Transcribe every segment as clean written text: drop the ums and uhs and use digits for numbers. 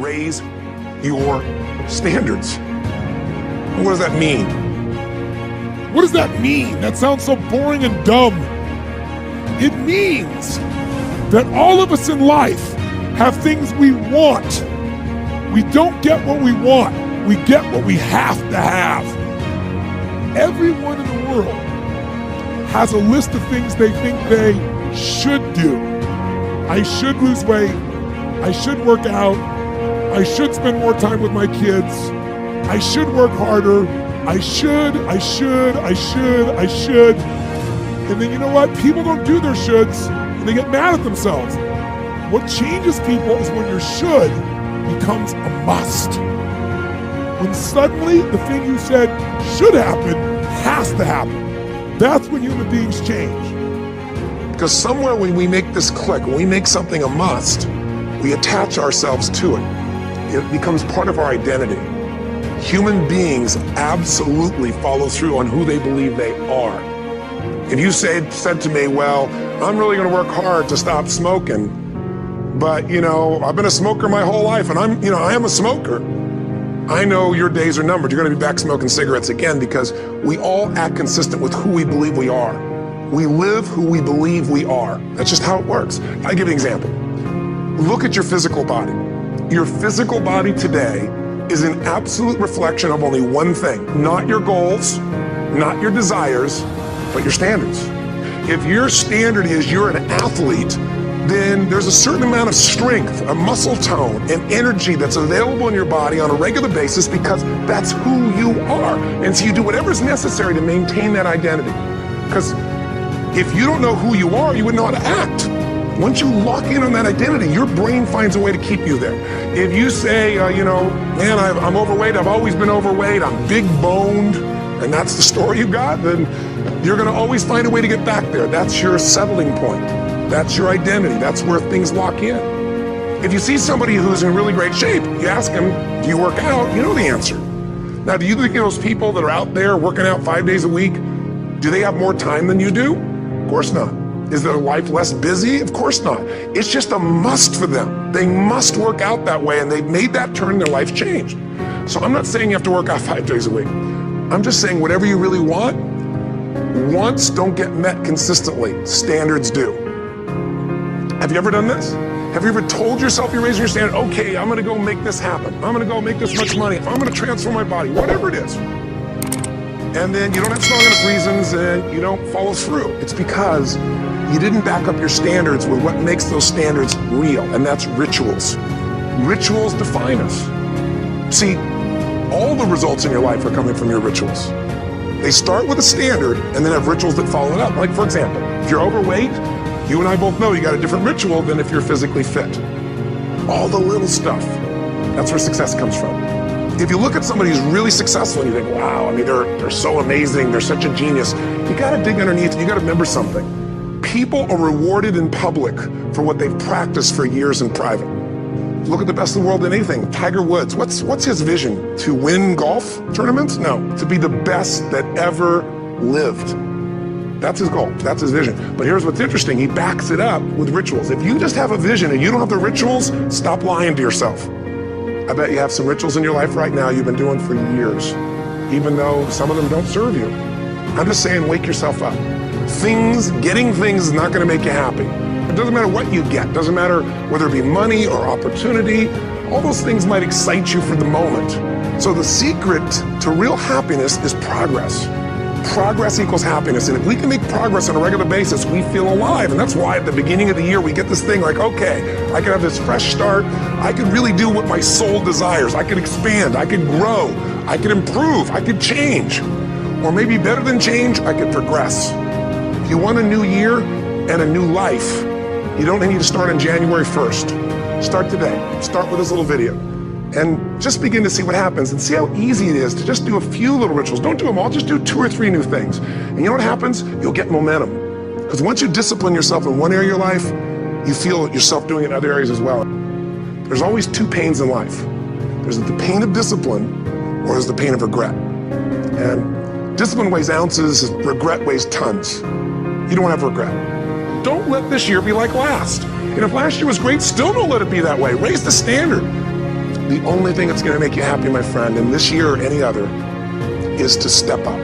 raise your standards. What does that mean? What does that mean? That sounds so boring and dumb. It means that all of us in life have things we want. We don't get what we want. We get what we have to have. Everyone in the world has a list of things they think they should do. I should lose weight. I should work out. I should spend more time with my kids. I should work harder. I should. And then you know what? People don't do their shoulds and they get mad at themselves. What changes people is when your should becomes a must. When suddenly the thing you said should happen has to happen. That's when human beings change. Because somewhere when we make this click, when we make something a must, we attach ourselves to it. It becomes part of our identity. Human beings absolutely follow through on who they believe they are. If you said to me, well, I'm really going to work hard to stop smoking, but I've been a smoker my whole life, and I am a smoker. I know your days are numbered. You're going to be back smoking cigarettes again, because we all act consistent with who we believe we are. We live who we believe we are. That's just how it works. I'll give you an example. Look at your physical body. Your physical body today is an absolute reflection of only one thing, not your goals, not your desires, but your standards. If your standard is you're an athlete, then there's a certain amount of strength, a muscle tone, and energy that's available in your body on a regular basis, because that's who you are. And so you do whatever is necessary to maintain that identity. Because if you don't know who you are, you wouldn't know how to act. Once you lock in on that identity, your brain finds a way to keep you there. If you say, man, I'm overweight, I've always been overweight, I'm big boned, and that's the story you got, then you're going to always find a way to get back there. That's your settling point. That's your identity. That's where things lock in. If you see somebody who's in really great shape, you ask them, do you work out? You know the answer. Now, do you think those people that are out there working out 5 days a week, do they have more time than you do? Of course not. Is their life less busy? Of course not. It's just a must for them. They must work out that way, and they've made that turn, their life changed. So I'm not saying you have to work out 5 days a week. I'm just saying whatever you really want, wants don't get met consistently. Standards do. Have you ever done this? Have you ever told yourself you're raising your standard? Okay, I'm gonna go make this happen. I'm gonna go make this much money. I'm gonna transform my body, whatever it is. And then you don't have strong enough reasons and you don't follow through. It's because you didn't back up your standards with what makes those standards real, and that's rituals. Rituals define us. See, all the results in your life are coming from your rituals. They start with a standard and then have rituals that follow it up. Like, for example, if you're overweight, you and I both know you got a different ritual than if you're physically fit. All the little stuff, that's where success comes from. If you look at somebody who's really successful and you think, wow, I mean, they're so amazing, they're such a genius, you gotta dig underneath and you gotta remember something. People are rewarded in public for what they've practiced for years in private. Look at the best in the world in anything. Tiger Woods, what's his vision? To win golf tournaments? No, to be the best that ever lived. That's his goal, that's his vision. But here's what's interesting, he backs it up with rituals. If you just have a vision and you don't have the rituals, stop lying to yourself. I bet you have some rituals in your life right now you've been doing for years, even though some of them don't serve you. I'm just saying, wake yourself up. Getting things is not gonna make you happy. It doesn't matter what you get, doesn't matter whether it be money or opportunity, all those things might excite you for the moment. So the secret to real happiness is progress. Progress equals happiness, and if we can make progress on a regular basis, we feel alive. And that's why at the beginning of the year we get this thing like, okay, I can have this fresh start, I can really do what my soul desires, I can expand, I can grow, I can improve, I can change. Or maybe better than change, I can progress. If you want a new year and a new life, you don't need to start on January 1st. Start today, start with this little video. And just begin to see what happens and see how easy it is to just do a few little rituals. Don't do them all, just do 2 or 3 new things. And you know what happens? You'll get momentum. Because once you discipline yourself in one area of your life, you feel yourself doing it in other areas as well. There's always 2 pains in life. There's the pain of discipline, or there's the pain of regret. And discipline weighs ounces, regret weighs tons. You don't have regret. Don't let this year be like last. And if last year was great, still don't let it be that way. Raise the standard. The only thing that's going to make you happy, my friend, in this year or any other, is to step up.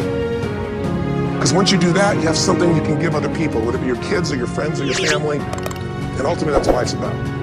Because once you do that, you have something you can give other people, whether it be your kids or your friends or your family. And ultimately, that's what life's about.